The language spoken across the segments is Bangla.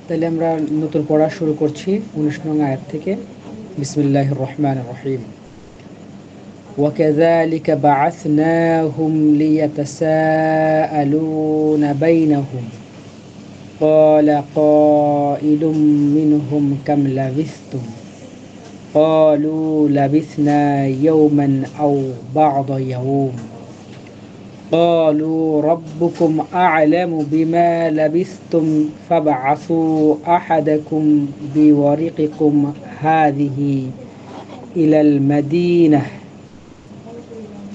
তাহলে আমরা নতুন পড়া শুরু করছি 19 নং আয়াত থেকে। বিসমিল্লাহির রহমানির রহিম। وكذلك بعثناهم ليتساءلون بينهم قال قائل منهم كم لبثتم قالوا لبثنا يوما أو بعض يوم قالوا ربكم أعلم بما لبثتم فابعثوا أحدكم بورقكم هذه إلى المدينة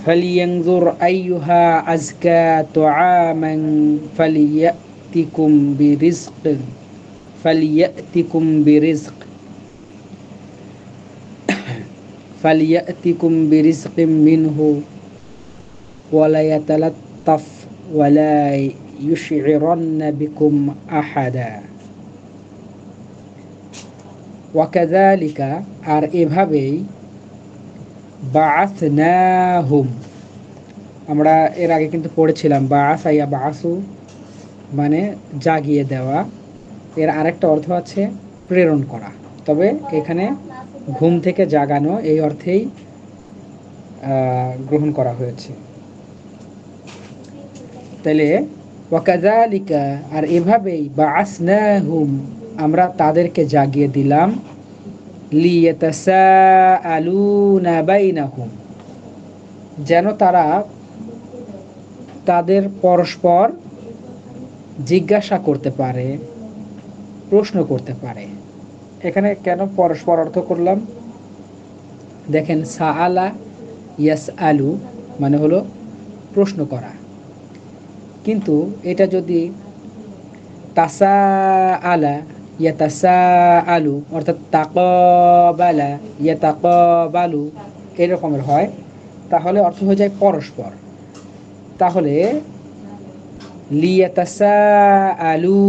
فلينظر أيها أزكى طعاما فليأتكم برزق منه ولا يتلطف ولا يشعرن بكم أحدا وكذلك আর এভাবেই বাআসনাহুম, আমরা এর আগে কিন্তু পড়েছিলাম বাআসা ইয়া বাআসু মানে জাগিয়ে দেওয়া। এর আরেকটা অর্থ আছে প্রেরণ করা, তবে এখানে ঘুম থেকে জাগানো এই অর্থেই গ্রহণ করা হয়েছে। তাহলে ওয়াকাযালিকা আর এভাবেই বাআসনাহুম আমরা তাদেরকে জাগিয়ে দিলাম, লিয়াতাসাআলুনা বাইনাহুম যেন তারা তাদের পরস্পর জিজ্ঞাসা করতে পারে, প্রশ্ন করতে পারে। এখানে কেন পরস্পর অর্থ করলাম দেখেন, সাআলা ইয়াসআলু মানে হলো প্রশ্ন করা, কিন্তু এটা যদি তাসাআলা ইয়াতাসাআলু অর্থাৎ তাকাবালা ইয়াতাকাবালু এরকমের হয়, তাহলে অর্থ হয়ে যায় পরস্পর। তাহলে লিয়াতাসাআলু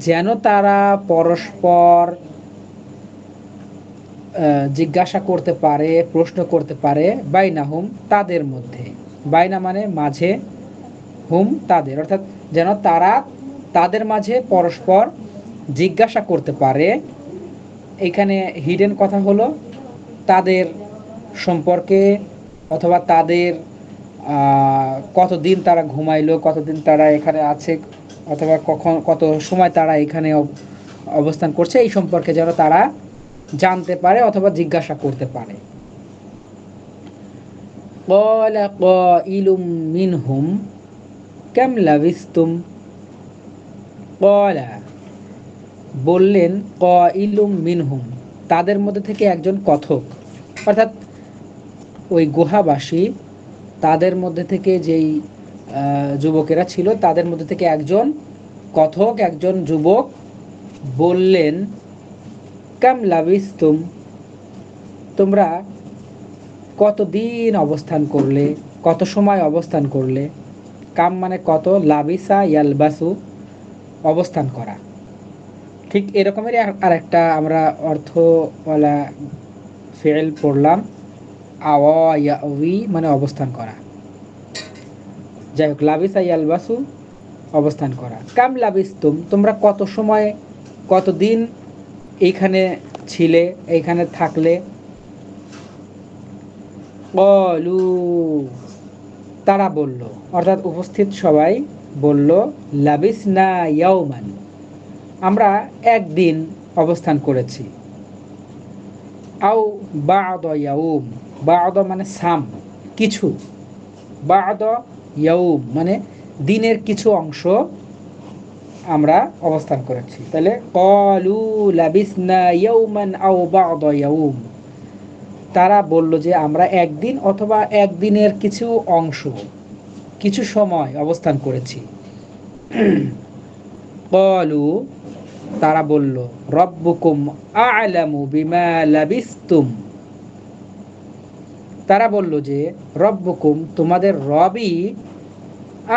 যেন তারা পরস্পর জিজ্ঞাসা করতে পারে, প্রশ্ন করতে পারে, বাইনাহুম তাদের মধ্যে, বাইনা মানে মাঝে, হুম তাদের, অর্থাৎ যেন তারা তাদের মাঝে পরস্পর জিজ্ঞাসা করতে পারে। এখানে হিডেন কথা হলো তাদের সম্পর্কে, অথবা তাদের কতদিন তারা ঘুমাইলো, কতদিন তারা এখানে আছে, অথবা কত সময় তারা এখানে অবস্থান করছে, এই সম্পর্কে যেন তারা জানতে পারে অথবা জিজ্ঞাসা করতে পারে। ক্বালা ক্বাইলুম মিনহুম কাম লাবিসতুম, ক্বালা বললেন, ক্বাইলুম মিনহুম তাদের মধ্যে থেকে একজন কথক, অর্থাৎ ওই গুহাবাসী তাদের মধ্যে থেকে যেই যুবকেরা ছিল তাদের মধ্যে থেকে একজন কথক, একজন যুবক বললেন, কাম লাবিসতুম তোমরা কতদিন অবস্থান করলে, কত সময় অবস্থান করলে। কাম মানে কত, লাবিসা ইয়ালবাসু অবস্থান করা। ঠিক এরকমেরই আর একটা আমরা অর্থওয়ালা ফেল পড়লাম, আওয়া ইয়াউই মানে অবস্থান করা। যাই হোক, লাবিসা ইয়ালবাসু অবস্থান করা। কাম লাবিস্তুম তোমরা কত সময়, কতদিন এইখানে ছিলে, এইখানে থাকলে। ক্বালু তারা বলল, অর্থাৎ উপস্থিত সবাই বলল, লাবিসনা ইয়াওমান আমরা একদিন অবস্থান করেছি। আও বা'দ ইয়াউম, বা'দ মানে সাম কিছু, বা'দ ইয়াউম মানে দিনের কিছু অংশ আমরা অবস্থান করেছি। তাহলে ক্বালু লাবিসনা ইয়াওমান আও বা'দ ইয়াউম তারা বলল যে আমরা একদিন অথবা একদিনের কিছু অংশ, কিছু সময় অবস্থান করেছি। ক্বালু তারা বলল, রব্বুকুম আ'লামু বিমা লাবিসতুম তারা বলল যে রব্বুকুম তোমাদের রবই,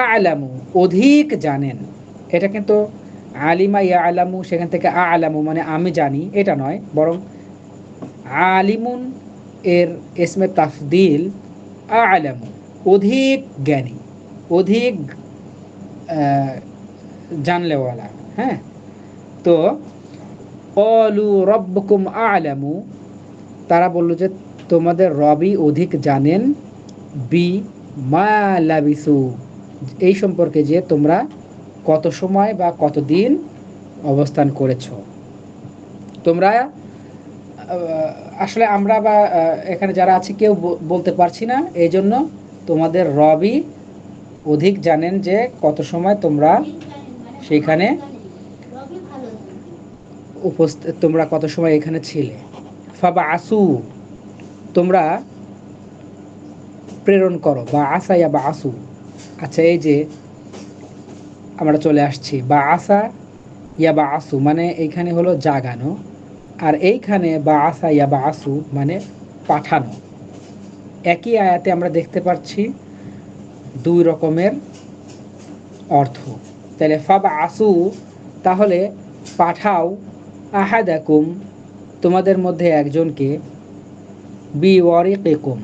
আ'লামু অধিক জানেন। এটা কিন্তু আলিমা ইয়ালামু সেখান থেকে আ'লামু মানে আমি জানি এটা নয়, বরং আলিমুন এর ইসমে তাফদিল আ'লামু অধিক জ্ঞানী, অধিক জানলেওয়ালা। হ্যাঁ, তো ক্বালু রাব্বুকুম আ'লামু, তারা বলল যে তোমাদের রবই অধিক জানেন, বি মা লাবিসু, এই সম্পর্কে যে তোমরা কত সময় বা কতদিন অবস্থান করেছো। তোমরা আসলে আমরা বা এখানে যারা আছি কেউ বলতে পারছি না, এই জন্য তোমাদের রবই অধিক জানেন যে কত সময় তোমরা সেইখানে উপস্থিত, তোমরা কত সময় এখানে ছিলে। ফাবা আসু, তোমরা প্রেরণ করো, বা আসাইয়া বা আসু। আচ্ছা, এই যে আমরা চলে আসছি বা আসা ইয়া বা আসু মানে এইখানে হলো জাগানো, আর এইখানে বা আসা ইয়া বা আসু মানে পাঠানো। একই আয়াতে আমরা দেখতে পাচ্ছি দুই রকমের অর্থ। তাহলে ফাবা আসু, তাহলে পাঠাও, আহাদাকুম, তোমাদের মধ্যে একজনকে, বি ওয়ারিকিকুম,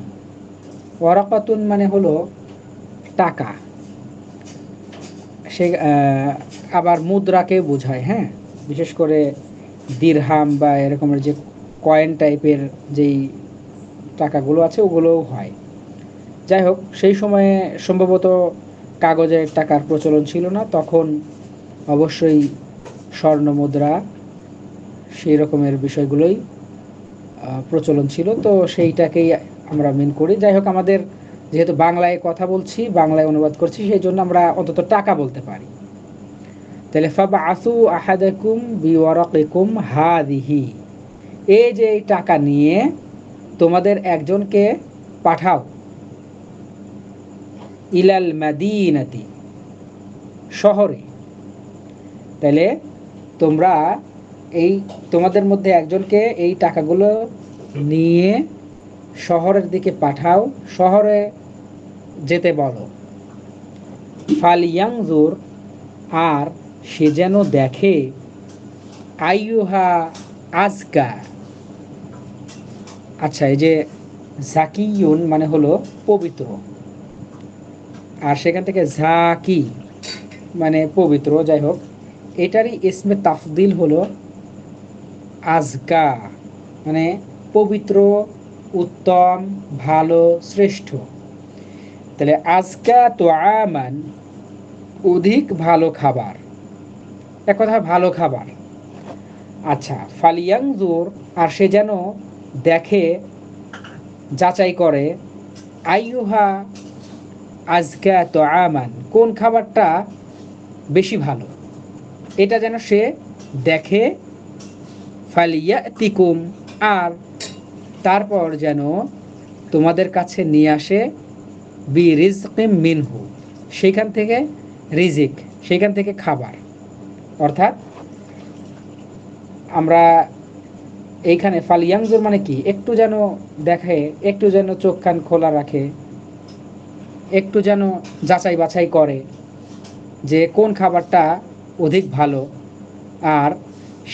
ওয়ারাকাতুন মানে হলো টাকা, সে আবার মুদ্রাকে বোঝায়, হ্যাঁ, বিশেষ করে দিরহাম বা এরকমের যে কয়েন টাইপের যেই টাকাগুলো আছে ওগুলোও হয়। যাই হোক, সেই সময়ে সম্ভবত কাগজের টাকার প্রচলন ছিল না, তখন অবশ্যই স্বর্ণ মুদ্রা সেই রকমের বিষয়গুলোই প্রচলন ছিল, তো সেইটাকেই আমরা মেন করি। যাই হোক, আমাদের যেহেতু বাংলায় কথা বলছি, বাংলায় অনুবাদ করছি, সেই জন্য আমরা অন্তত টাকা বলতে পারি। তাহলে ফাবআসু আহাদাকুম বিওয়ারাকিকুম হাদিহি, এই যে এই টাকা নিয়ে তোমাদের একজনকে পাঠাও, ইলাল মাদিনাতি, শহরে। তাহলে তোমরা এই তোমাদের মধ্যে একজনকে এই টাকাগুলো নিয়ে শহরের দিকে পাঠাও, শহরে যেতে বলো। ফালিয়াংজুর, আর সে যেন দেখে, আইয়ুহা আজকা, আচ্ছা, এই যে জাকিউন মানে হলো পবিত্র, আর সেখান থেকে জাকি মানে পবিত্র, যাই হোক এটারই ইসমে তাফদিল হলো আজকা, মানে পবিত্র, উত্তম, ভালো, শ্রেষ্ঠ। তাহলে আজকা তো আমান, অধিক ভালো খাবার, এক কথা ভালো খাবার। আচ্ছা, ফালিয়াংজুর, আর সে যেন দেখে, যাচাই করে, আইয়ুহা আজকা তো আমান, কোন খাবারটা বেশি ভালো, এটা যেন সে দেখে। ফালিয়াতিকুম, আর তারপর যেন তোমাদের কাছে নিয়ে আসে, বি রিজকিম মিনহু, সেইখান থেকে রিজিক, সেইখান থেকে খাবার। অর্থাৎ আমরা এইখানে ফালিয়াংজুর মানে কি, একটু যেন দেখে, একটু যেন চোখ কান খোলা রাখে, একটু যেন যাচাই বাছাই করে যে কোন খাবারটা অধিক ভালো, আর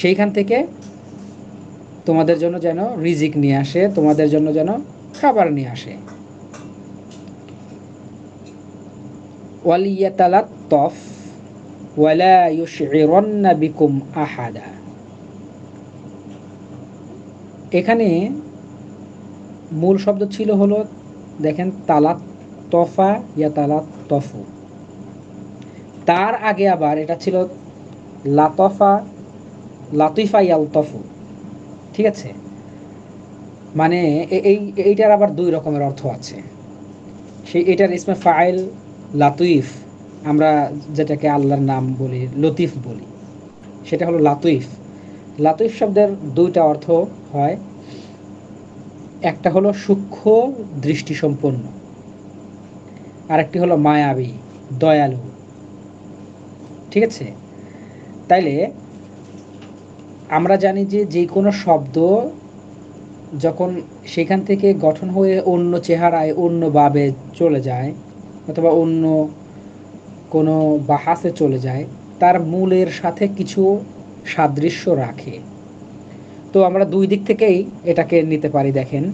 সেইখান থেকে তোমাদের জন্য যেন রিজিক নিয়ে আসে, তোমাদের জন্য যেন খাবার নিয়ে আসে। ওয়ালিয়াতালাত্তফ ওয়ালা ইউশইরান্না বিকুম আহাদা, এখানে মূল শব্দ ছিল হলো, দেখেন, তালাত তফা ইয়া তালাত তফু, তার আগে আবার এটা ছিল লাতফা, লাতিফা ইয়াল তফু, ঠিক আছে, মানে এইটার আবার দুই রকমের অর্থ আছে। সেই এটার ইসমে ফাইল লাতুইফ, আমরা যেটাকে আল্লাহর নাম বলি, লতিফ বলি, সেটা হলো লাতুইফ। লাতুইফ শব্দের দুইটা অর্থ হয়, একটা হলো সূক্ষ্ম দৃষ্টিসম্পন্ন, আরেকটি হলো মায়াবী, দয়ালু, ঠিক আছে। তাইলে আমরা জানি যে যে কোনো শব্দ যখন সেখান থেকে গঠন হয়ে অন্য চেহারায়, অন্যভাবে চলে যায়, অথবা অন্য কোনো বাহাসে চলে যায়, তার মূলের সাথে কিছু সাদৃশ্য রাখে। তো আমরা দুই দিক থেকেই এটাকে নিতে পারি। দেখেন,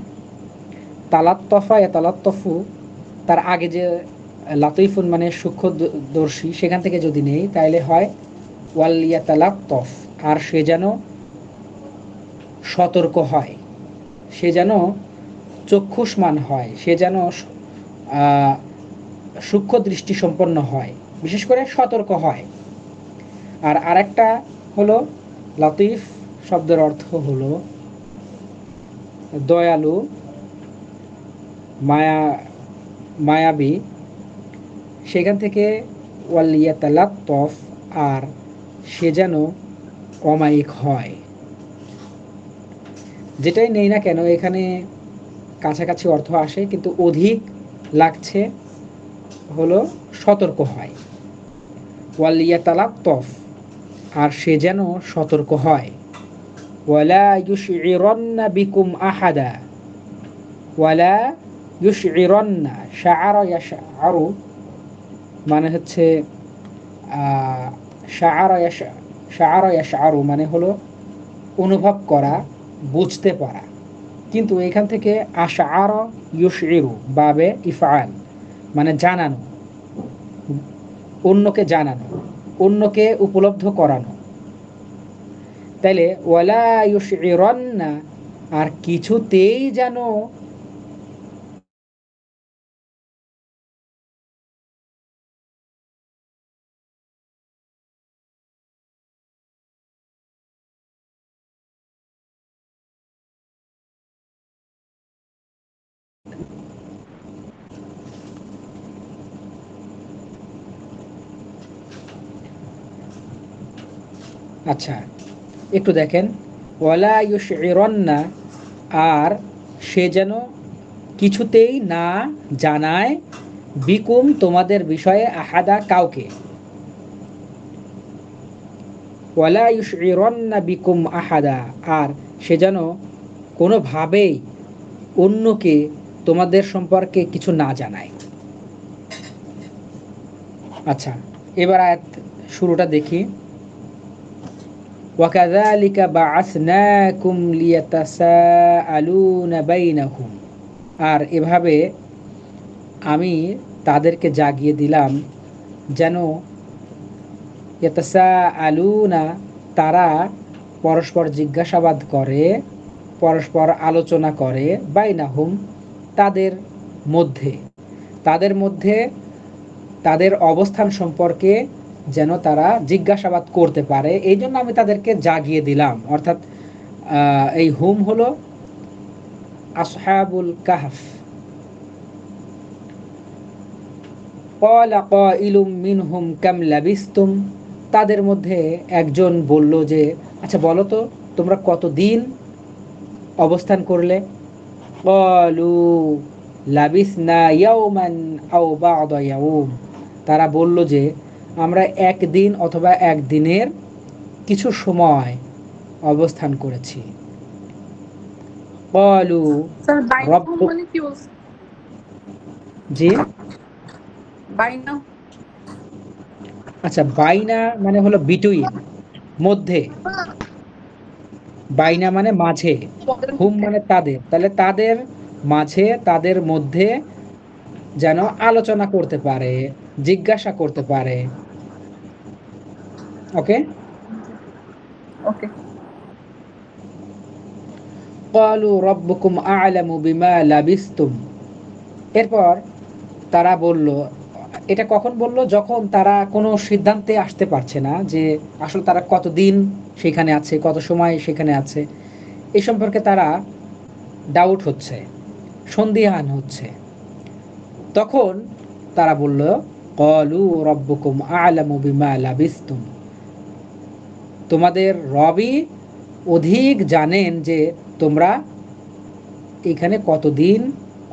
তালাত্তফা এ তালাত্তফু, তার আগে যে লাতিফুন মানে সূক্ষ্মদর্শী, সেখান থেকে যদি নেই তাহলে হয় ওয়ালিয়াতালাত্তফ, আর সে যেন সতর্ক হয়, সে যেন চক্ষুষ্মান হয়, সে যেন সূক্ষ্ম দৃষ্টি সম্পন্ন হয়, বিশেষ করে সতর্ক হয়। আর আরেকটা হলো লতিফ শব্দের অর্থ হলো দয়ালু, মায়াবী। সেখান থেকে ওয়ালিয়াতালাত্তফ, আর সে যেন অমায়িক হয়। যেটাই নেই না কেন এখানে কাছাকাছি অর্থ আসে, কিন্তু অধিক লাগছে হলো সতর্ক হয়। ওয়ালিয়াতালাত্তফ, আর সে যেন সতর্ক হয়। ওয়ালা ইউশইরান্না বিকুম আহাদা, ওয়ালা ইউশইরান্না, শাআরা ইয়াশআরু মানে হচ্ছে শাআরা ইয়াশআরু মানে হলো অনুভব করা, বুঝতে পারা। কিন্তু এখান থেকে আশআরা ইউশইরু বাবে ইফআল মানে জানানো, অন্যকে জানানো, অন্যকে উপলব্ধ করানো। তাইলে ওয়ালা ইউশইরান্না, আর কিছুতেই যেন আচ্ছা একটু দেখেন, ওয়ালা ইউশইরান্না, আর সে যেন কিছুতেই না জানায়, বিকুম তোমাদের বিষয়ে, আহাদা কাউকে। ওয়ালা ইউশইরান্না বিকুম আহাদা, আর সে যেন কোনোভাবেই অন্যকে তোমাদের সম্পর্কে কিছু না জানায়। আচ্ছা এবার আয়াত শুরুটা দেখি। ওয়াকাযালিকা বাআসনাকুম লিয়াতাসাআলুনা বাইনাকুম, আর এভাবে আমি তাদেরকে জাগিয়ে দিলাম যেন ইয়াতাসাআলুনা, তারা পরস্পর জিজ্ঞাসাবাদ করে, পরস্পর আলোচনা করে, বাইনাহুম তাদের মধ্যে, তাদের মধ্যে তাদের অবস্থান সম্পর্কে যেন তারা জিজ্ঞাসাবাদ করতে পারে, এই জন্য আমি তাদেরকে জাগিয়ে দিলাম। অর্থাৎ এই হুম হলো আসহাবুল কাহফ। ক্বালা ক্বাইলুম মিনহুম কাম লাবিসতুম, তাদের মধ্যে একজন বলল যে আচ্ছা বলো তো তোমরা কতদিন অবস্থান করলে। ক্বালু লাবিসনা ইয়াওমান আও বা'দা ইয়াউম, তারা বলল যে আমরা একদিন অথবা একদিনের কিছু সময় অবস্থান করেছি। ক্বালু স্যার বাইনাহুম রব্বুক, মানে কি? জি বাইনা আচ্ছা বাইনা মানে হলো বিটুইন, মধ্যে। বাইনা মানে মাঝে, হুম মানে তাদের, তাহলে তাদের মাঝে, তাদের মধ্যে যেন আলোচনা করতে পারে, জিজ্ঞাসা করতে পারে। ওকে। ওকে। ক্বালু রব্বুকুম আ'লামু বিমা লাবিসতুম, এরপর তারা বলল, এটা কখন বলল? যখন তারা কোনো সিদ্ধান্তে আসতে পারছে না যে আসলে তারা কতদিন সেখানে আছে, কত সময় সেখানে আছে, এই সম্পর্কে তারা ডাউট হচ্ছে, সন্দিহান হচ্ছে। তখন তারা বলল ক্বালু রব্বুকুম আ'লামু বিমা লাবিসতুম, তোমাদের রবই অধিক জানেন যে তোমরা এখানে কতদিন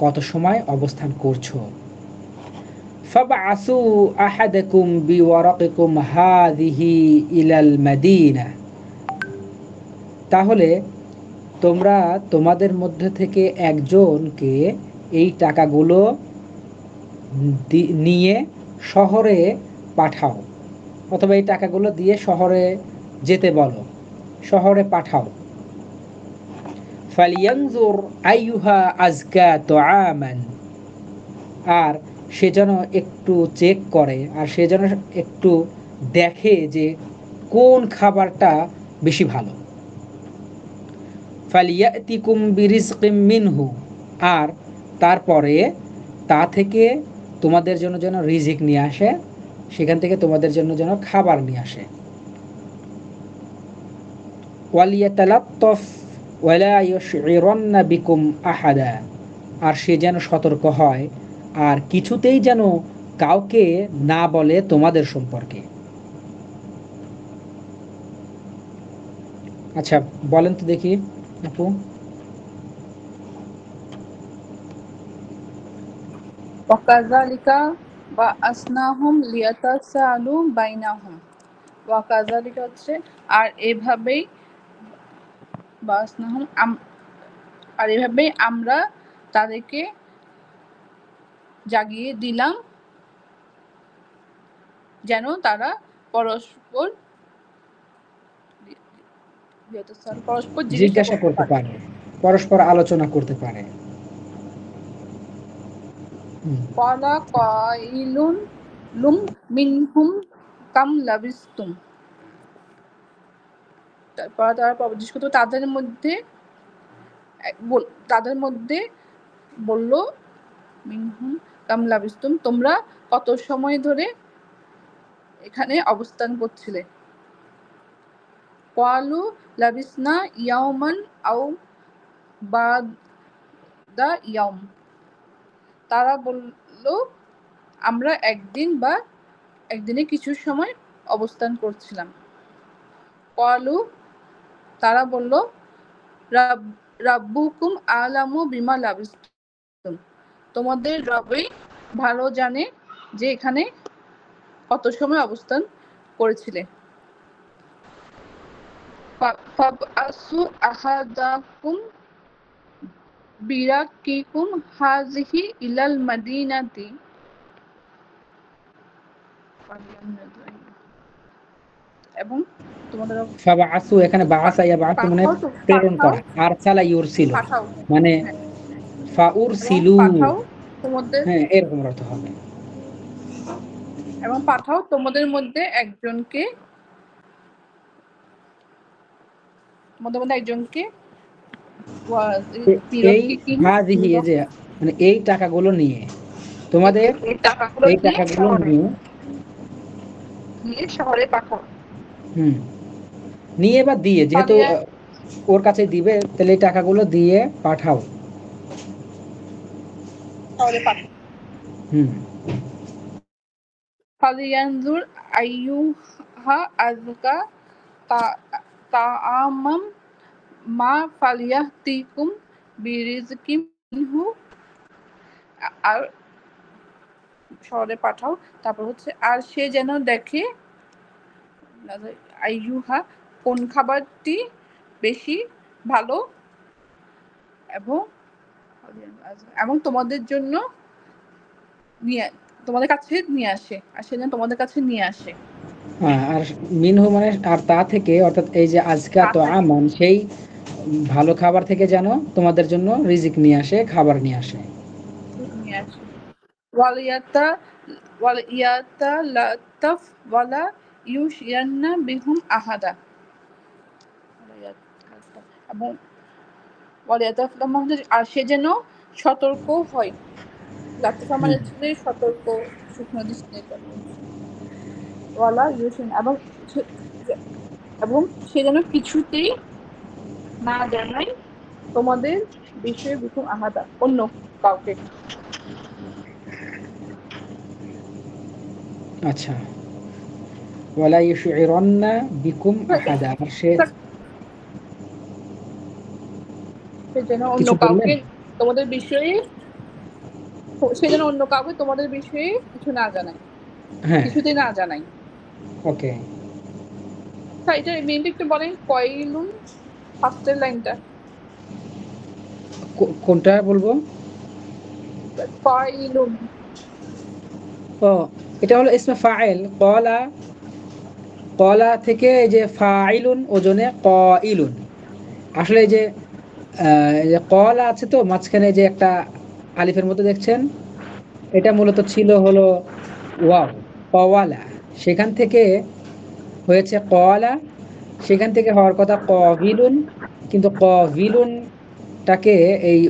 কত সময় অবস্থান করছো। ফাবআসু আহাদাকুম বিওয়ারাকিকুম হাযিহি ইলাল মাদিনা, তাহলে তোমরা তোমাদের মধ্যে থেকে একজনকে এই টাকাগুলো নিয়ে শহরে পাঠাও, অথবা এই টাকাগুলো দিয়ে শহরে যেতে বলো, শহরে পাঠাও। ফালিয়ানজুর আইয়ুহা আজকা তুআমান, আর সে যেন একটু চেক করে, আর সে যেন একটু দেখে যে কোন খাবারটা বেশি ভালো। ফালিয়াতিকুম বিরিজকিম মিনহু, আর তারপরে তা থেকে তোমাদের জন্য যেন রিজিক নিয়ে আসে, সেখান থেকে তোমাদের জন্য যেন খাবার নিয়ে আসে। ওয়ালিয়াতালাত্তাফ ওয়ালা ইউশইরান্না বিকুম আহাদা, আর সে যেন সতর্ক হয় আর কিছুতেই যেন কাউকে না বলে তোমাদের সম্পর্কে। আচ্ছা, বলেন তো দেখি আপু। ওয়াকাযালিকা বাআসনাহুম লিয়াতাসালু বাইনাহুম। ওয়াকাযালিকা হচ্ছে আর এভাবেই বাআসনাহুম আর এভাবেই আমরা তাদেরকে জাগিয়ে দিলাম যেন তারা পরস্পর পরস্পর জিজ্ঞাসা করতে পারে, পরস্পর আলোচনা করতে পারে। ক্বালা কাইলুন লুম মিনহুম কাম লাবিস্তুম। তারপর তারা জিজ্ঞেস করতো তাদের মধ্যে বলল মিনহুম কাম লাবিস্তুম, তোমরা কত সময় ধরে এখানে অবস্থান করছিলে। ক্বালু লাবিসনা ইয়াওমান আও বা'দা ইয়াওম, তারা বলল আমরা একদিন বা একদিনে কিছু সময় অবস্থান করছিলাম। ক্বালু, তারা বলল রাব্বুকুম আ'লামু বিমা লাবিসতুম, তোমাদের রবই ভালো জানে যে এখানে কত সময় অবস্থান করেছিলে। ফাবআসু আহাদাকুম বিরাকিকুম হাযিহি ইলাল মাদিনাতি, এবং তোমাদের ফাবাআসু, এখানে বাআসা ইয়াবাআসু মানে প্রেরণ করা, আরসালা ইউরসিলু পাঠাও, মানে হ্যাঁ, এবং ফাউরসিলু, পাঠাও তোমাদের হ্যাঁ এরকম অর্থ হবে। এবং পাঠাও তোমাদের মধ্যে একজনকে এই হাযিহি, এই যে মানে এই টাকাগুলো নিয়ে, তোমাদের এই টাকাগুলো এই টাকাগুলো নিয়ে শহরে পাঠাও। নিয়ে বা দিয়ে, যেহেতু ওর কাছে দিবে তাহলে এই টাকাগুলো দিয়ে পাঠাও। শহরে পাঠাও। ফালিয়ানজুর আইয়ুহা আযকা তাআমাম মা ফালিয়াতিকুম বিরিজকিম মিনহু, আর শহরে পাঠাও। তারপর হচ্ছে আর সে যেন দেখে আইয়ুহা কোন খাবারটি বেশি ভালো এবং এবং তোমাদের জন্য তোমাদের কাছে নিয়ে আসে, আর সে যেন তোমাদের কাছে নিয়ে আসে। আর মিনহু মানে আর তা থেকে, অর্থাৎ এই যে আজকা তো আমান, সেই ভালো খাবার থেকে যেন তোমাদের জন্য রিজিক নিয়ে আসে, খাবার নিয়ে আসে। ওয়ালিয়াতালাতাফ ওয়ালা ইউশিয়ান্না বিহুম আহাদা, এবং আর সে যেন সতর্ক হয়। লাতিফ মানে ছিল সতর্ক, শুকনো দৃষ্টি, ওয়ালা ইউশিয়ান, এবং সে যেন কিছুতেই না জানায় তোমাদের বিষয়ে বিহুম আহাদা, অন্য কাউকে। আচ্ছা, ওয়ালা ইউশইরান্না বিকুম আহাদা, আর সে যেন অন্য কাউকে তোমাদের বিষয়ে, সে যেন অন্য কাউকে তোমাদের বিষয়ে কিছু না জানায়, কিছুতেই না জানায়। ওকে, এটা মেইনটা একটু বলেন, কয়লুন ফার্স্টের লাইনটা কোনটা বলবো? কয়লুন, ও এটা হলো ইসমে ফাইল। ক্বালা, ক্বালা থেকে এই যে ফাইলুন ওজনে কাইলুন, আসলে এই যে ক্বালা আছে তো মাঝখানে যে একটা আলিফের মতো দেখছেন, এটা মূলত ছিল হলো ওয়াও, ক্বালা, সেখান থেকে হয়েছে কলা, সেখান থেকে হওয়ার কথা কবিলুন, কিন্তু কবিলুনটাকে এই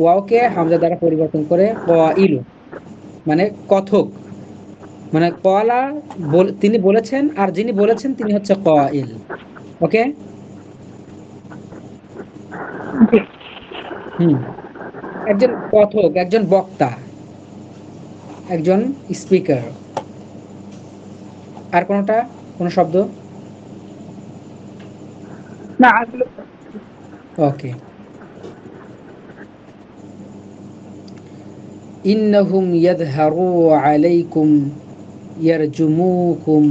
ওয়াওকে হামজা দ্বারা পরিবর্তন করে কইলুন, মানে কথক, মানে কলা তিনি বলেছেন, আর যিনি বলেছেন তিনি হচ্ছে কইল। ওকে। জি। হুম, একজন কথক, একজন বক্তা, একজন স্পিকার। আর কোনটা, কোন শব্দ? না আসলে ওকে। ইন্নাহুম ইয়াদহারু আলাইকুম ইয়ারজুমুকুম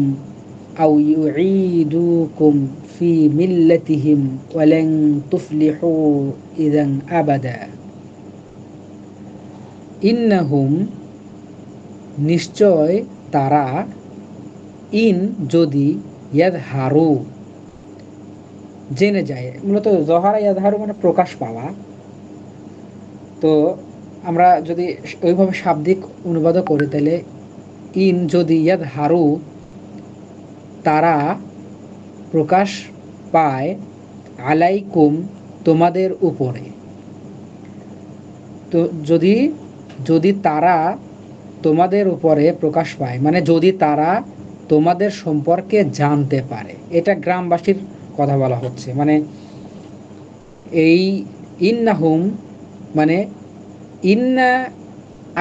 আও ইউঈদুকুম ফি মিল্লাতিহিম ওয়ালান তুফলিহু ইযান আবাদা। ইন্নাহুম, নিশ্চয় তারা, ইন যদি, ইয়াদহারু জেনে যায়, মূলত জহারা ইয়াদহারু মানে প্রকাশ পাওয়া। তো আমরা যদি ওইভাবে শাব্দিক অনুবাদ করি তাহলে ইন যদি, ইয়াদহারু তারা প্রকাশ পায়, আলাইকুম তোমাদের উপরে। তো যদি, যদি তারা তোমাদের উপরে প্রকাশ পায় মানে যদি তারা তোমাদের সম্পর্কে জানতে পারে, এটা গ্রামবাসীর কথা বলা হচ্ছে। মানে এই ইন্নাহুম মানে ইন্না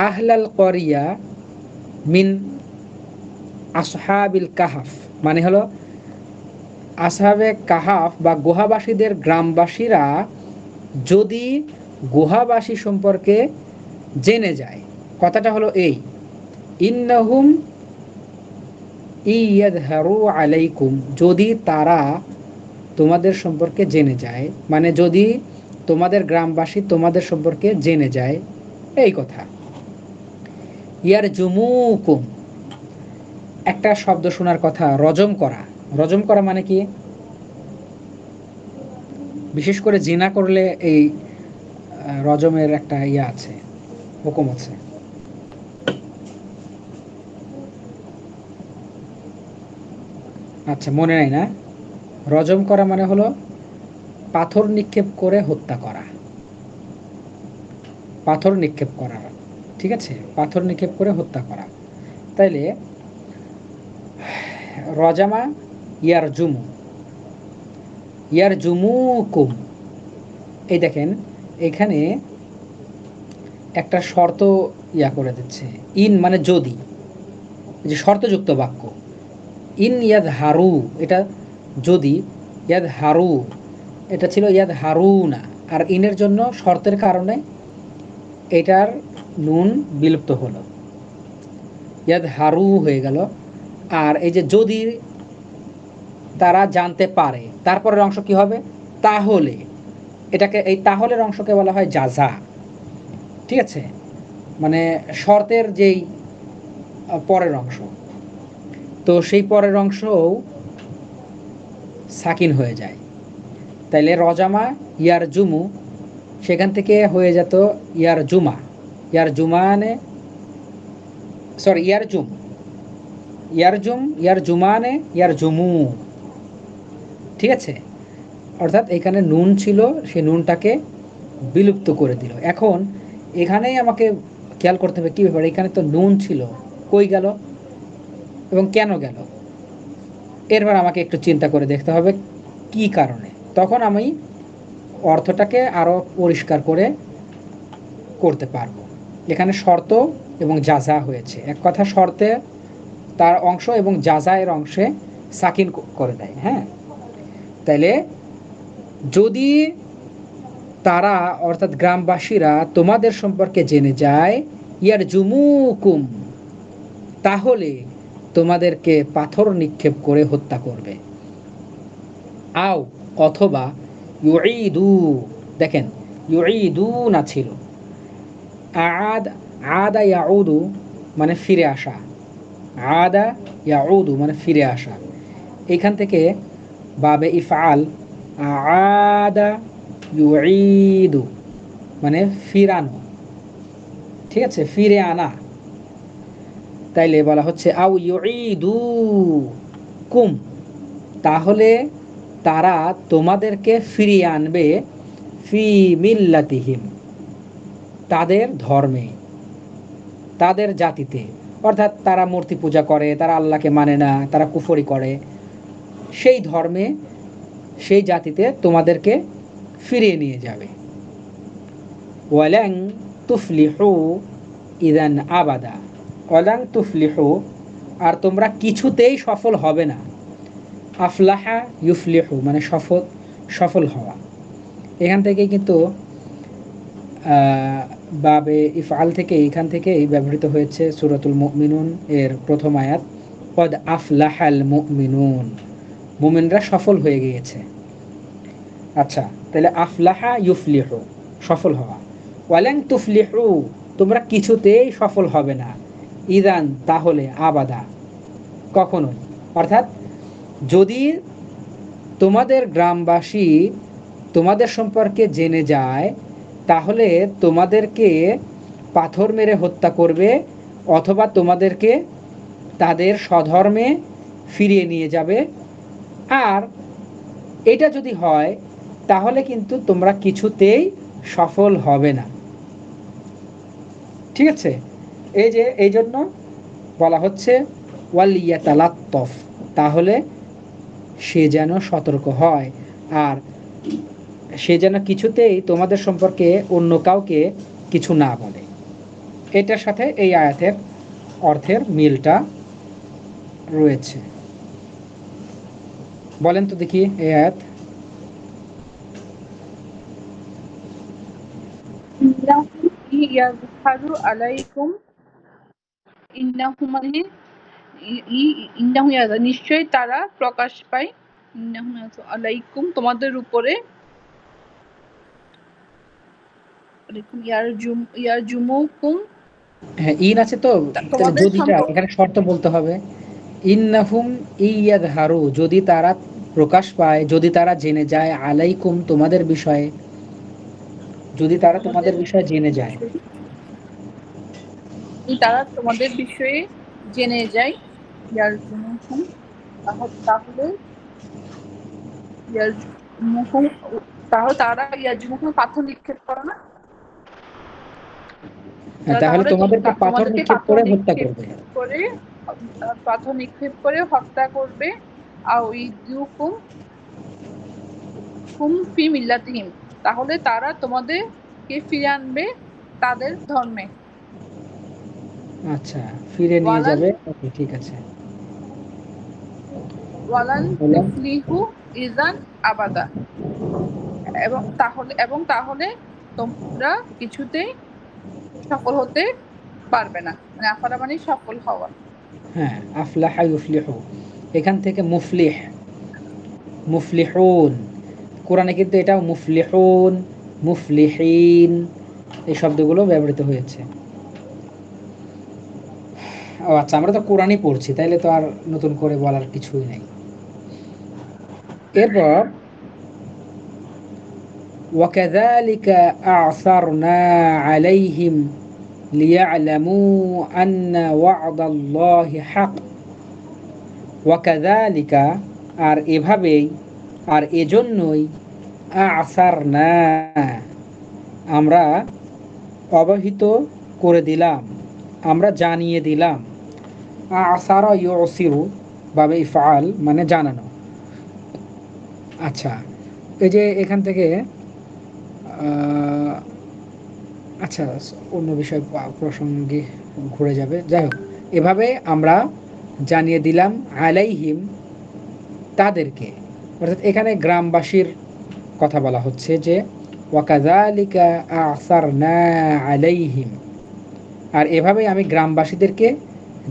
আহলাল করিয়া মিন আসহাবিল কাহাফ, মানে হলো আসহাবে কাহাফ বা গুহাবাসীদের গ্রামবাসীরা যদি গুহাবাসী সম্পর্কে জেনে যায়, কথাটা হলো এই, ইন্নাহুম ইয়াদহারু আলাইকুম, যদি তারা তোমাদের সম্পর্কে জেনে যায়, মানে যদি তোমাদের গ্রামবাসী তোমাদের সম্পর্কে জেনে যায়, এই কথা। ইয়ার জুমুকুম, একটা শব্দ শোনার কথা, রজম করা। রজম করা মানে কি? বিশেষ করে জিনা করলে এই রজমের একটা ইয়ে আছে, হুকুম আছে। আচ্ছা, মনে নাই না? রজম করা মানে হলো পাথর নিক্ষেপ করে হত্যা করা, পাথর নিক্ষেপ করা, ঠিক আছে, পাথর নিক্ষেপ করে হত্যা করা। তাইলে রজামা ইয়ার জুমু, ইয়ার জুমুকুম, এই দেখেন এখানে একটা শর্ত ইয়া করে দিচ্ছে, ইন মানে যদি, যে শর্তযুক্ত বাক্য। ইন ইয়াদ হারু, এটা যদি, ইয়াদ হারু এটা ছিল ইয়াদ হারু না, আর ইনের জন্য শর্তের কারণে এটার নুন বিলুপ্ত হলো, ইয়াদ হারু হয়ে গেল। আর এই যে যদি তারা জানতে পারে, তারপরের অংশ কি হবে? তাহলে, এটাকে এই তাহলের অংশকে বলা হয় জাযা, ঠিক আছে, মানে শর্তের যেই পরের অংশ, তো সেই পরের অংশও সাকিন হয়ে যায়। তাইলে রজামা ইয়ার জুমু, সেখান থেকে হয়ে যেত ইয়ার জুমা, ইয়ার জুমানে, সরি ইয়ার জুম, ইয়ার জুম, ইয়ার জুমানে, ইয়ার জুমু, ঠিক আছে। অর্থাৎ এখানে নুন ছিল, সেই নুনটাকে বিলুপ্ত করে দিল। এখন এখানেই আমাকে খেয়াল করতে হবে কি ব্যাপার, এখানে তো নুন ছিল, কই গেল এবং কেন গেল, এরপর আমাকে একটু চিন্তা করে দেখতে হবে কি কারণে, তখন আমি অর্থটাকে আরো পরিষ্কার করে করতে পারবো। এখানে শর্ত এবং জাযা হয়েছে, এক কথা শর্তে তার অংশ এবং জাযা এর অংশে সাকিন করে দেয়। হ্যাঁ, তাইলে যদি তারা অর্থাৎ গ্রামবাসীরা তোমাদের সম্পর্কে জেনে যায়, ইয়ার জুমুকুম তাহলে তোমাদেরকে পাথর নিক্ষেপ করে হত্যা করবে, আও অথবা ইউঈদু, দেখেন ইউঈদু না ছিল, আদ, আদা ইয়াউদু মানে ফিরে আসা, আদা ইয়াউদু মানে ফিরে আসা, এখান থেকে বাবে ইফআল, আদা ইউঈদু মানে ফিরানো, ঠিক আছে, ফিরে আনা। তাইলে বলা হচ্ছে আও ইউঈদু, কুম, তাহলে তারা তোমাদেরকে ফিরিয়ে আনবে ফি মিল্লাতিহিম, তাদের ধর্মে, তাদের জাতিতে। অর্থাৎ তারা মূর্তি পূজা করে, তারা আল্লাহকে মানে না, তারা কুফরি করে, সেই ধর্মে, সেই জাতিতে তোমাদেরকে ফিরিয়ে নিয়ে যাবে। ওয়ালাং তুফলিহু ইদান আবাদা, ওয়ালাং তুফলিহু, আর তোমরা কিছুতেই সফল হবে না। আফলাহা ইউফলিহু মানে সফল, সফল হওয়া। এখান থেকে কিন্তু বাবে ইফআল থেকে, এখান থেকেই ব্যবহৃত হয়েছে সূরাতুল মুমিনুন এর প্রথম আয়াত, কদ আফলাহাল মুমিনুন, মুমিনরা সফল হয়ে গিয়েছে। আচ্ছা, তাহলে আফলাহা ইউফলিহু সফল হওয়া, ওয়ালাং তুফলিহু তোমরা কিছুতেই সফল হবে না, ইদান তাহলে, আবাদা কখনোই। অর্থাৎ যদি তোমাদের গ্রামবাসী তোমাদের সম্পর্কে জেনে যায়, তাহলে তোমাদেরকে পাথর মেরে হত্যা করবে, অথবা তোমাদেরকে তাদের স্বধর্মে ফিরিয়ে নিয়ে যাবে। আর এটা যদি হয়, তাহলে কিন্তু তোমরা কিছুতেই সফল হবে না। ঠিক আছে, এই যে এই জন্য বলা হচ্ছে ওয়ালিয়াতালাত্তফ, তাহলে সে যেন সতর্ক হয়, আর সে যেন কিছুতেই তোমাদের সম্পর্কে অন্য কাউকে কিছু না বলে। এটার সাথে এই আয়াতের অর্থের মিলটা রয়েছে। বলেন তো দেখি এই আয়াত। ইয়াযহারু আলাইকুম, ইন্নাহু মানে ইন্নাহু ইয়াযহার নিশ্চয়ই তারা প্রকাশ পায়, ইন্নাহু ইয়াযহারু আলাইকুম তোমাদের উপরে, আলাইকুম ইয়ারজুমুকুম, হ্যাঁ, ইন আছে তো, তাহলে তোমাদের যদিটা সম্পর্কে এখানে শর্ত বলতে হবে। ইন্নাহুম ইয়াযহারু, যদি তারা প্রকাশ পায়, যদি তারা জেনে যায়, আলাইকুম তোমাদের বিষয়ে, যদি তারা তোমাদের বিষয়ে জেনে যায়। তারা তোমাদের বিষয়ে জেনে যায়, ইয়ারজুমুকুম তাহলে ইয়ারজুমুকুম, তাহলে তারা ইয়ারজুমুকুম পাথর নিক্ষেপ করে না, তাহলে তাহলে তোমাদেরকে পাথর তোমাদেরকে নিক্ষেপ করে হত্যা করবে। করে পাথর নিক্ষেপ করে হত্যা করবে। আও ইদুকুম হুম ফি মিল্লাতিহিম, তাহলে তারা তোমাদেরকে ফিরে আনবে তাদের ধর্মে। আচ্ছা, ফিরে নিয়ে ওয়ালান যাবে, ওকে ঠিক আছে। ওয়ালান বললাম তুফলিহু ইযান আবাদা, এবং তাহলে তোমরা কিছুতেই সফল হতে পারবে না। মানে আফারা মানে সফল হওয়া। হ্যাঁ, আফলাহা ইউফলিহু, এখান থেকে মুফলিহ, মুফলিহুন, কোরআনে কিন্তু এটাও মুফলিহুন, মুফলিহিন এই শব্দগুলো ব্যবহৃত হয়েছে। ও আচ্ছা, আমরা তো কোরআনই পড়ছি, তাইলে তো আর নতুন করে বলার কিছুই নেই। এরপর وكذلك أعثرنا عليهم ليعلموا أن وعد الله حق وكذلك, আর এভাবেই, আর এজন্যই, আসারনা আমরা অবহিত করে দিলাম, আমরা জানিয়ে দিলাম। আসারা ইউসিরু বাবে ইফআল মানে জানানো। আচ্ছা, এই যে এখান থেকে আচ্ছা, অন্য বিষয় প্রসঙ্গে ঘুরে যাবে, যাই হোক, এভাবে আমরা জানিয়ে দিলাম আলাইহিম তাদেরকে, অর্থাৎ এখানে গ্রামবাসীর কথা বলা হচ্ছে যে ওয়াকাযালিকা আসারনা আলাইহিম, আর এভাবে আমি গ্রামবাসীদেরকে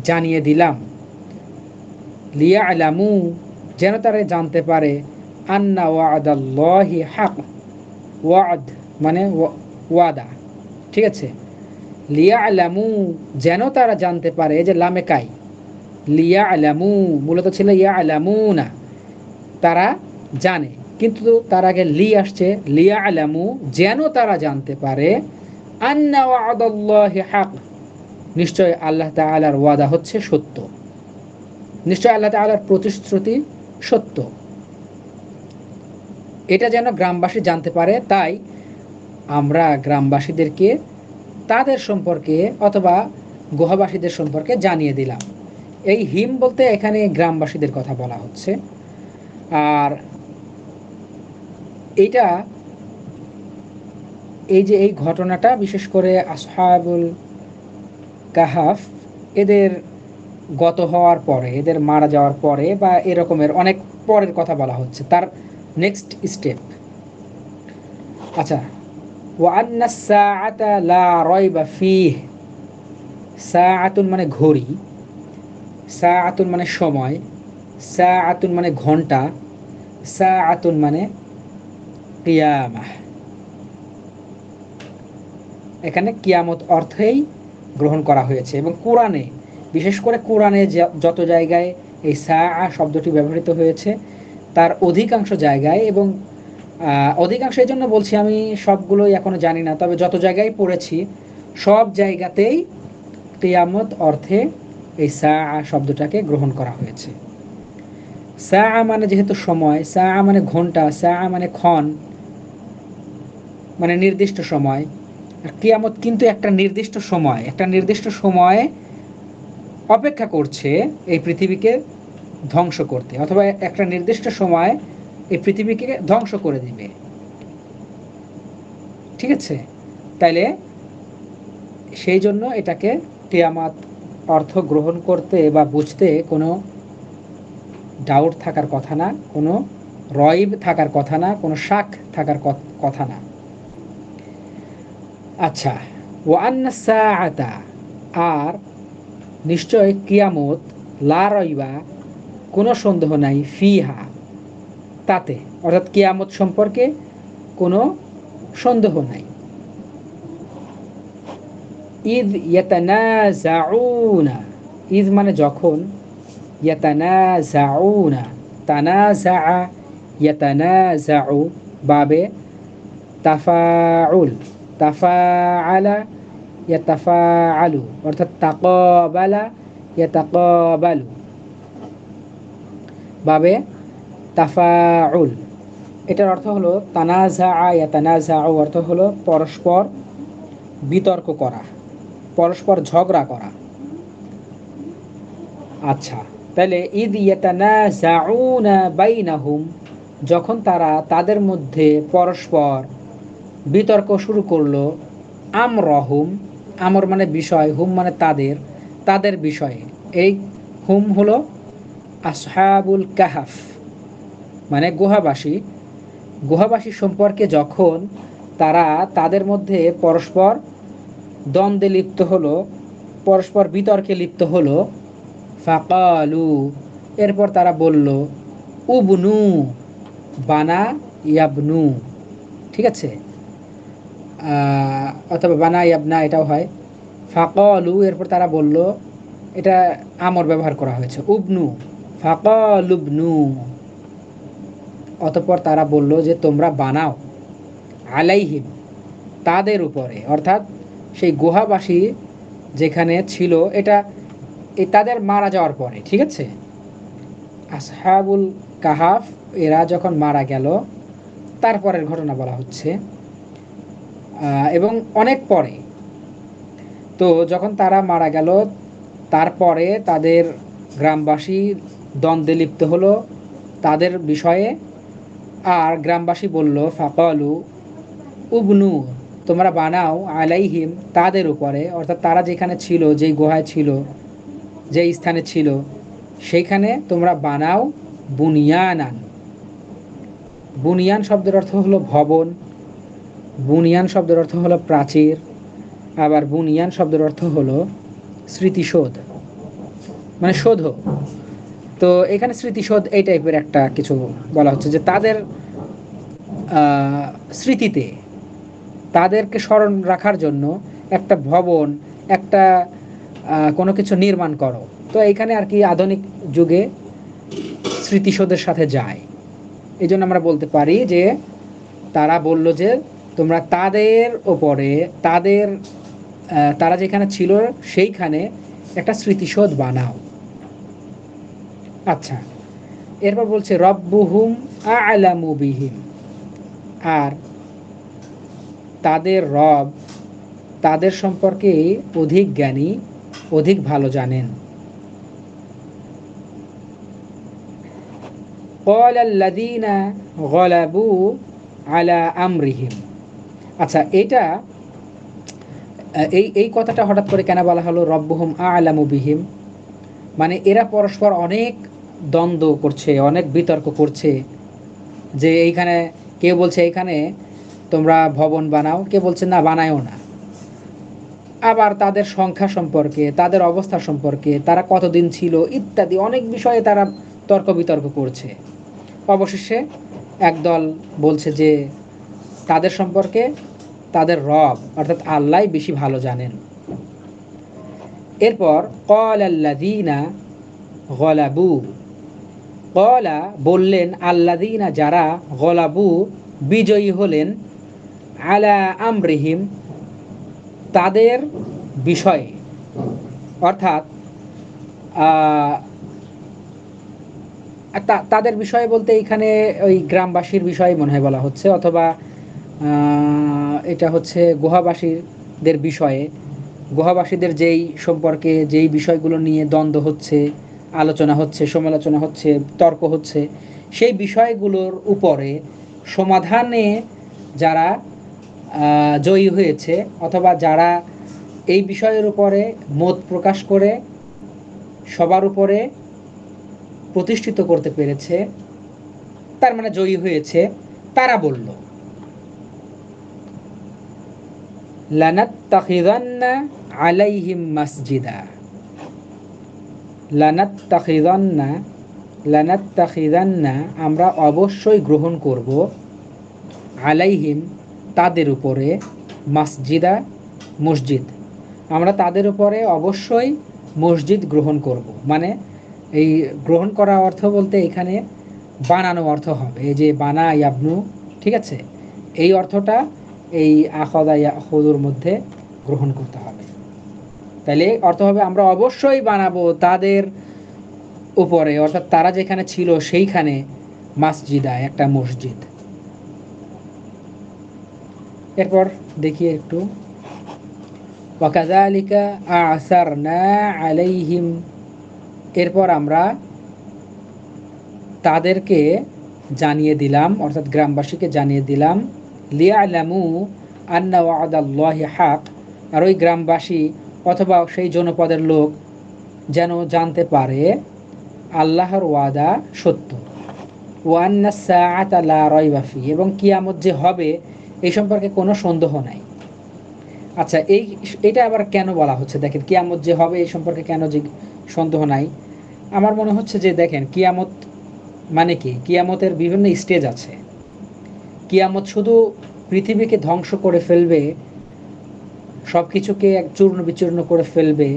জানিয়ে দিলাম, লিয়ালামু যেন তারা জানতে পারে, আন্না ওয়াদাল্লাহি হক, ওয়াদ মানে ওয়াদা, ঠিক আছে, লিয়ালামু যেন তারা জানতে পারে, যে লামেকাই লিয়ালামু মূলত ছিল ইয়ালামুনা, তারা জানে, কিন্তু তার আগে লি আসছে, লিয়ালামু যেন তারা জানতে পারে, আন্না ওয়াদাল্লাহি হক নিশ্চয় আল্লাহ তাআলার ওয়াদা হচ্ছে সত্য। নিশ্চয় আল্লাহ তাআলার প্রতিশ্রুতি সত্য। এটা যেন গ্রামবাসী জানতে পারে, তাই আমরা গ্রামবাসীদেরকে তাদের সম্পর্কে অথবা গুহাবাসীদের সম্পর্কে জানিয়ে দিলাম। এই হিম বলতে এখানে গ্রামবাসীদের কথা বলা হচ্ছে। আর এইটা এই ঘটনাটা বিশেষ করে আসহাবুল কাহাফ এদের গত হওয়ার পরে, এদের মারা যাওয়ার পরে বা এরকমের অনেক পরের কথা বলা হচ্ছে, তার নেক্সট স্টেপ। আচ্ছা, ওয়ান্না সাআতা লা রাইবা ফীহ। সাআতুন মানে ঘড়ি, সাআতুন মানে সময়, সাআতুন মানে ঘন্টা, সাআতুন মানে কিয়ামাহ। এখানে কিয়ামত অর্থেই গ্রহণ করা হয়েছে। এবং কোরআনে, বিশেষ করে কোরআনে যত জায়গায় এই সাআ শব্দটি ব্যবহৃত হয়েছে তার অধিকাংশ জায়গায়, এবং অধিকাংশ এই জন্য বলছি, আমি সবগুলোই এখনো জানি না, তবে যত জায়গায় পড়েছি সব জায়গাতেই কিয়ামত অর্থে এই সাআ শব্দটাকে গ্রহণ করা হয়েছে। সাআ মানে যেহেতু সময়, সাআ মানে ঘন্টা, সাআ মানে ক্ষণ, মানে নির্দিষ্ট সময়। আর কিয়ামত কিন্তু একটা নির্দিষ্ট সময়, একটা নির্দিষ্ট সময়ে অপেক্ষা করছে এই পৃথিবীকে ধ্বংস করতে, অথবা একটা নির্দিষ্ট সময় এই পৃথিবীকে ধ্বংস করে দিবে। ঠিক আছে? তাইলে সেই জন্য এটাকে কিয়ামত অর্থ গ্রহণ করতে বা বুঝতে কোনো ডাউট থাকার কথা না, কোনো রয়ব থাকার কথা না, কোনো শাক থাকার কথা না। আচ্ছা, ওয়ান্না সাআতা, আর নিশ্চয় কিয়ামত, লা রাইবা কোনো সন্দেহ নাই, ফিহা তাতে, অর্থাৎ কিয়ামত সম্পর্কে কোনো সন্দেহ নাই। ইদ ইয়াতানাজাউনা, ইদ মানে যখন, ইয়াতানাজাউনা, তানাজাআ ইয়াতানাজাউ, বাবে তাফাউল, তাফাআলা ইয়াতাফাআলু, অর্থাৎ তাকাবালা ইয়াতাকাবালু, বাবে তাফাউল। এটার অর্থ হলো তানাজাআ ইয়াতানাজাউ, অর্থ হলো পরস্পর বিতর্ক করা, পরস্পর ঝগড়া করা। আচ্ছা, তাহলে ইদ ইয়াতানাজাউনা বাইনাহুম, যখন তারা তাদের মধ্যে পরস্পর বিতর্ক শুরু করলো, আমরহুম, আমর মানে বিষয়, হুম মানে তাদের, তাদের বিষয়ে। এই হুম হলো আসহাবুল কাহাফ, মানে গুহাবাসী। গুহাবাসী সম্পর্কে যখন তারা তাদের মধ্যে পরস্পর দ্বন্দ্বে লিপ্ত হলো, পরস্পর বিতর্কে লিপ্ত হলো, ফাকালু, এরপর তারা বলল, উবনু, বানা ইয়াবনু, ঠিক আছে, অথবা বানা ইয়াবনা এটাও হয়। ফাকালু, এরপর তারা বলল, এটা আমর ব্যবহার করা হয়েছে, উবনু, ফাকালুবনু, অতঃপর তারা বলল যে তোমরা বানাও, আলাইহিম, তাদের উপরে, অর্থাৎ সেই গুহাবাসী যেখানে ছিল, এটা তাদের মারা যাওয়ার পরে, ঠিক আছে, আসহাবুল কাহাফ এরা যখন মারা গেল তারপরের ঘটনা বলা হচ্ছে, এবং অনেক পরে। তো যখন তারা মারা গেল তারপরে তাদের গ্রামবাসী দ্বন্দ্বে লিপ্ত হলো তাদের বিষয়ে, আর গ্রামবাসী বলল, ফাকালু উবনু, তোমরা বানাও, আলাইহিম, তাদের উপরে, অর্থাৎ তারা যেখানে ছিল, যেই গুহায় ছিল, যেই স্থানে ছিল, সেইখানে তোমরা বানাও, বুনিয়ানান। বুনিয়ান শব্দের অর্থ হলো ভবন, বুনিয়ান শব্দের অর্থ হলো প্রাচীর, আবার বুনিয়ান শব্দের অর্থ হলো স্মৃতিশোধ, মানে শোধ। তো এখানে স্মৃতিশোধ এই টাইপের একটা কিছু বলা হচ্ছে, যে তাদের স্মৃতিতে, তাদেরকে স্মরণ রাখার জন্য একটা ভবন, একটা কোনো কিছু নির্মাণ করো। তো এইখানে আর কি আধুনিক যুগে স্মৃতিশোধের সাথে যায়। এই জন্য আমরা বলতে পারি যে তারা বলল যে তোমরা তাদের ওপরে, তারা যেখানে ছিল সেইখানে একটা স্মৃতিশোধ বানাও। আচ্ছা, এরপর বলছে রব্বুহুম আ'লামু বিহিম, আর তাদের রব তাদের সম্পর্কে অধিক জ্ঞানী, অধিক ভালো জানেন। ক্বালা আল্লাযীনা গালাবু আলা আমরিহিম। আচ্ছা, এটা এই কথাটা হঠাৎ করে কেন বলা হলো রব্বুহুম আ'লামু বিহিম? মানে এরা পরস্পর অনেক দ্বন্দ্ব করছে, অনেক বিতর্ক করছে, যে এইখানে কেউ বলছে এইখানে তোমরা ভবন বানাও, কেউ বলছে না বানায়ও না। আবার তাদের সংখ্যা সম্পর্কে, তাদের অবস্থা সম্পর্কে, তারা কতদিন ছিল ইত্যাদি অনেক বিষয়ে তারা তর্ক বিতর্ক করছে। অবশেষে একদল বলছে যে তাদের সম্পর্কে তাদের রব অর্থাৎ আল্লাহ বেশি ভালো জানেন। এরপর ক্বালাল্লাযীনা গলাবু, ক্বালা বললেন, আল্লাযীনা যারা, গলাবু বিজয়ী হলেন, আলা আমরিহিম তাদের বিষয়ে, অর্থাৎ তাদের বিষয়ে বলতে এইখানে ওই গ্রামবাসীর বিষয়ে মনে হয় বলা হচ্ছে, অথবা এটা হচ্ছে গুহাবাসীদের বিষয়ে, গুহাবাসীদের যেই সম্পর্কে যেই বিষয়গুলো নিয়ে দ্বন্দ্ব হচ্ছে, আলোচনা হচ্ছে, সমালোচনা হচ্ছে, তর্ক হচ্ছে, সেই বিষয়গুলোর উপরে সমাধানে যারা জয়ী হয়েছে, অথবা যারা এই বিষয়ের উপরে মত প্রকাশ করে সবার উপরে প্রতিষ্ঠিত করতে পেরেছে, তার মানে জয়ী হয়েছে, তারা বলল লানাত্তাখিযান্না আলাইহিম মাসজিদা, লানাত্তাখিযান্না, লানাত্তাখিযান্না আমরা অবশ্যই গ্রহণ করব, আলাইহিম তাদের উপরে, মাসজিদা মসজিদ, আমরা তাদের উপরে অবশ্যই মসজিদ গ্রহণ করব। মানে এই গ্রহণ করা অর্থ বলতে এখানে বানানো অর্থ হবে, এই যে বানা ইয়াবনু, ঠিক আছে, এই অর্থটা এই আখাযা ইয়াখুযুর মধ্যে গ্রহণ করতে হবে। তাহলে অর্থ হবে আমরা অবশ্যই বানাবো তাদের উপরে, অর্থাৎ তারা যেখানে ছিল সেইখানে, মাসজিদা একটা মসজিদ। এরপর দেখি একটু, ওয়াকাযালিকা আ'সারনা আলাইহিম, এরপর আমরা তাদেরকে জানিয়ে দিলাম, অর্থাৎ গ্রামবাসীকে জানিয়ে দিলাম, লিয়ালামু আন্না ওয়াদাল্লাহি হক, আর ওই গ্রামবাসী অথবা সেই জনপদের লোক যেন জানতে পারে আল্লাহর ওয়াদা সত্য, ওয়ান্না সাআতা লা রাইবা ফি, এবং কিয়ামত যে হবে এই সম্পর্কে কোনো সন্দেহ নাই। আচ্ছা, এটা আবার কেন বলা হচ্ছে? দেখেন, কিয়ামত যে হবে এই সম্পর্কে কেন যে সন্দেহ নাই? আমার মনে হচ্ছে যে দেখেন, কিয়ামত মানে কি, কিয়ামতের বিভিন্ন স্টেজ আছে। কিয়ামত শুধু পৃথিবীকে ধ্বংস করে ফেলবে, সব কিছুকে এক চূর্ণ বিচূর্ণ করে ফেলবে,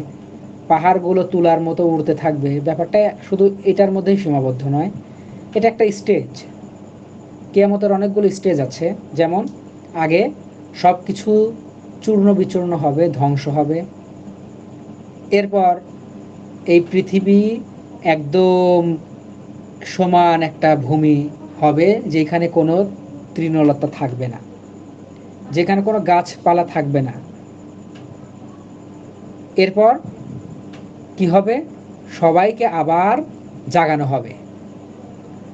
পাহাড়গুলো তুলার মতো উড়তে থাকবে, ব্যাপারটা শুধু এটার মধ্যেই সীমাবদ্ধ নয়, এটা একটা স্টেজ। কিয়ামতের অনেকগুলো স্টেজ আছে, যেমন আগে সব কিছু চূর্ণ বিচূর্ণ হবে, ধ্বংস হবে, এরপর এই পৃথিবী একদম সমান একটা ভূমি হবে, যেখানে কোনো তৃণলতা থাকবে না, যেখানে কোনো গাছপালা থাকবে না। এরপর কি হবে? সবাইকে আবার জাগানো হবে,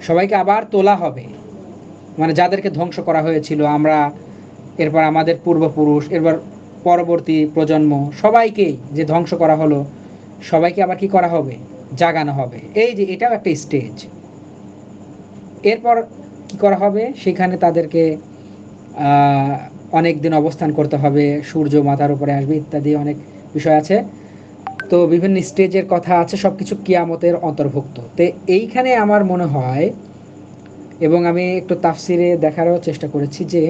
সবাইকে আবার তোলা হবে, মানে যাদেরকে ধ্বংস করা হয়েছিল আমরা, এরপর আমাদের পূর্বপুরুষ, এরপর পরবর্তী প্রজন্ম, সবাইকেই যে ধ্বংস করা হলো, সবাইকে আবার কি করা হবে? জাগানো হবে। এই যে এটাও একটা স্টেজ। এরপর কি করা হবে? সেখানে তাদেরকে অনেক দিন অবস্থান করতে হবে, সূর্য মাথার উপরে আসবে ইত্যাদি অনেক বিষয় আছে। তো বিভিন্ন স্টেজের কথা আছে, সব কিছু কিয়ামতের অন্তর্ভুক্ত। তো এইখানে আমার মনে হয়, এবং আমি একটু তাফসিরে দেখারও চেষ্টা করেছি, যে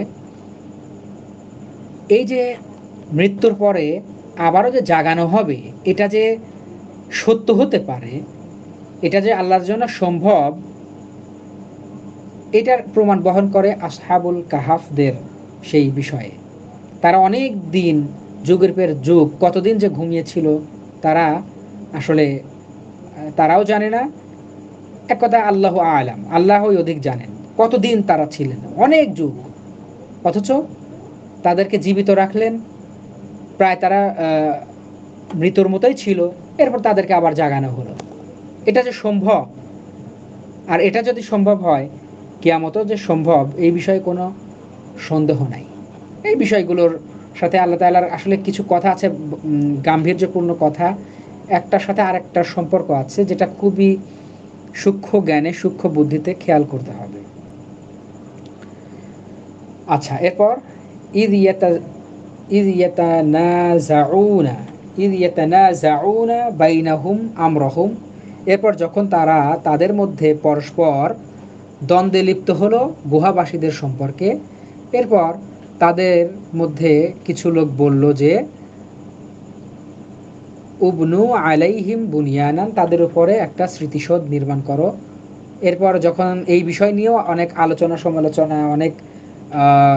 এই যে মৃত্যুর পরে আবারও যে জাগানো হবে, এটা যে সত্য হতে পারে, এটা যে আল্লাহর জন্য সম্ভব, এটার প্রমাণ বহন করে আসহাবুল কাহাফদের সেই বিষয়ে। তারা অনেক দিন, যুগের পর যুগ, কতদিন যে ঘুমিয়েছিল তারা আসলে তারাও জানে না, এক কথায় আল্লাহু আলাম, আল্লাহই অধিক জানেন কতদিন তারা ছিলেন, অনেক যুগ, অথচ তাদেরকে জীবিত রাখলেন, প্রায় তারা মৃত্যুর মতোই ছিল, এরপর তাদেরকে আবার জাগানো হলো। এটা যে সম্ভব, আর এটা যদি সম্ভব হয় কিয়ামতও যে সম্ভব, এই বিষয়ে কোনো সন্দেহ নাই। এই বিষয়গুলোর সাথে আল্লাহ তাআলার আসলে কিছু কথা আছে, গাম্ভীর্যপূর্ণ কথা, একটার সাথে আরেকটার সম্পর্ক আছে, যেটা খুবই সূক্ষ্ম জ্ঞানে, সূক্ষ্ম বুদ্ধিতে খেয়াল করতে হবে। আচ্ছা, এরপর ইদ ইয়াতা ইদ ইয়াতানাজাউনা ইদ ইয়াতানাজাউনা বাইনাহুম আমরহুম, এরপর যখন তারা তাদের মধ্যে পরস্পর দ্বন্দ্বে লিপ্ত হলো গুহাবাসীদের সম্পর্কে, এরপর তাদের মধ্যে কিছু লোক বলল যে উবনু আলাইহিম বুনিয়ানান, তাদের উপরে একটা স্মৃতিসৌধ নির্মাণ করো। এরপর যখন এই বিষয় নিয়েও অনেক আলোচনা সমালোচনা, অনেক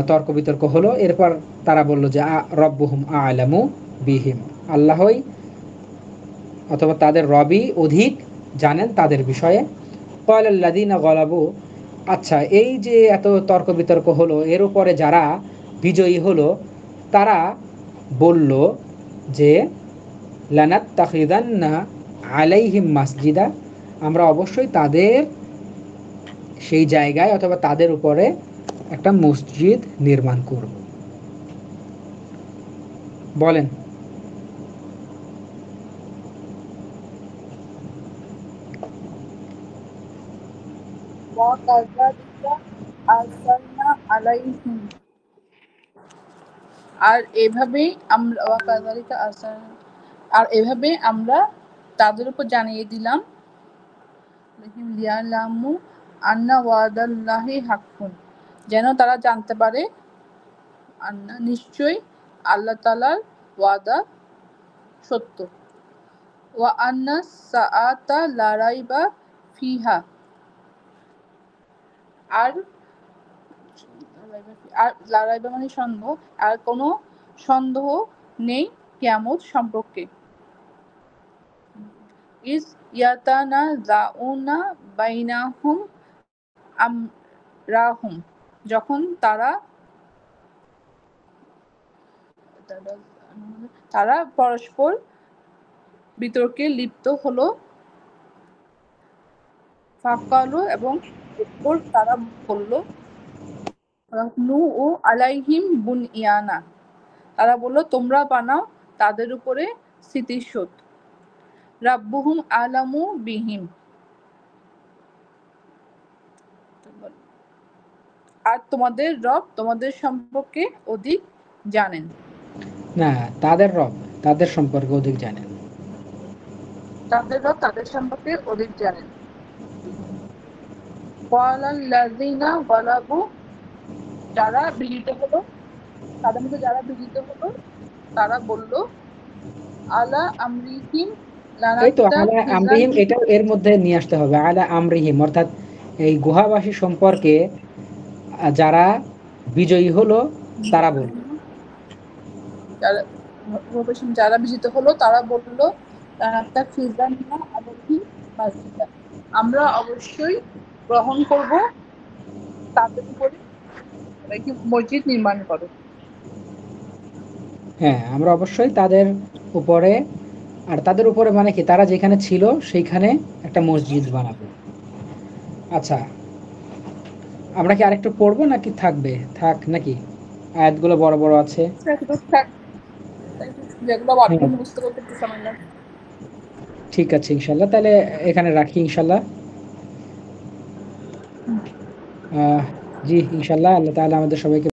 তর্ক বিতর্ক হলো, এরপর তারা বলল যে রব্বুহুম আ'লামু বিহিম, আল্লাহই অথবা তাদের রবই অধিক জানেন তাদের বিষয়ে। ক্বালাল্লাযীনা গালাবু, আচ্ছা এই যে এত তর্ক বিতর্ক হলো, এর উপরে যারা বিজয়ী হলো তারা বলল যে লানাত্তাখিযান্না আলাইহিম মাসজিদা, আমরা অবশ্যই তাদের সেই জায়গায় অথবা তাদের উপরে একটা মসজিদ নির্মাণ করব। বলেন। ওয়াকাযালিকা আরসালনা আলাইহিম, আর এভাবেই আমরা ওয়াকাযালিকা আরসালনা, আর এভাবে আমরা তাদের উপর জানিয়ে দিলাম লিয়ালামু আন্না ওয়াদাল্লাহি হাক্কুন, যেন তারা জানতে পারে আন্না নিশ্চয়ই আল্লাহ তাআলার ওয়াদা সত্য, ওয়া আন্না সাআতা লা রাইবা ফিহা, আর লা রাইবা মানে সন্দেহ, আর কোনো সন্দেহ নেই কিয়ামত সম্পর্কে। ইজ ইয়াতানাজাউনা বাইনাহুম আমরাহুম, যখন তারা পরস্পর বিতর্কে লিপ্ত হলো। ফাকালু, এবং এরপর তারা বলল নু ও আলাইহিম বুনয়ানা, তারা বলল তোমরা বানাও তাদের উপরে স্মৃতিসৌধ। রাব্বুহুম আলামু বিহিম, আর তোমাদের রব তোমাদের সম্পর্কে অধিক জানেন। না, তাদের রব তাদের সম্পর্কে অধিক জানেন। তাদের রব তাদের সম্পর্কে অধিক জানেন। ক্বালাল্লাযীনা গালাবু, যারা বিজিত হলো, তাদের মধ্যে যারা বিজিত হলো তারা বলল আলা আমরিহিম এই তো আলা আমরিহিম, লানাত্তাখিযান্না, এটা এর মধ্যে নিয়ে আসতে হবে, আলা আমরিহিম, অর্থাৎ এই গুহাবাসী সম্পর্কে যারা বিজয়ী হলো তারা বলল। যারা বিজিত হলো তারা বলল লানাত্তাখিযান্না আলাইহিম মাসজিদা, আমরা অবশ্যই গ্রহণ করব তাদের উপরে একটি মসজিদ নির্মাণ করো। হ্যাঁ, আমরা অবশ্যই তাদের উপরে, আর তাদের উপরে মানে কি, তারা যেখানে ছিল সেইখানে একটা মসজিদ বানাবো। আচ্ছা, আমরা কি আরেকটু পড়বো নাকি থাকবে, থাক নাকি? আয়াতগুলো বড় বড় আছে। যেগুলো অর্থ হ্যাঁ, মুখস্থ করতে একটু সময় লাগে। ঠিক আছে ইনশাল্লাহ, তাহলে এখানে রাখি ইনশাল্লাহ। জি ইনশাল্লাহ, আল্লাহ তাআলা আমাদের সবাইকে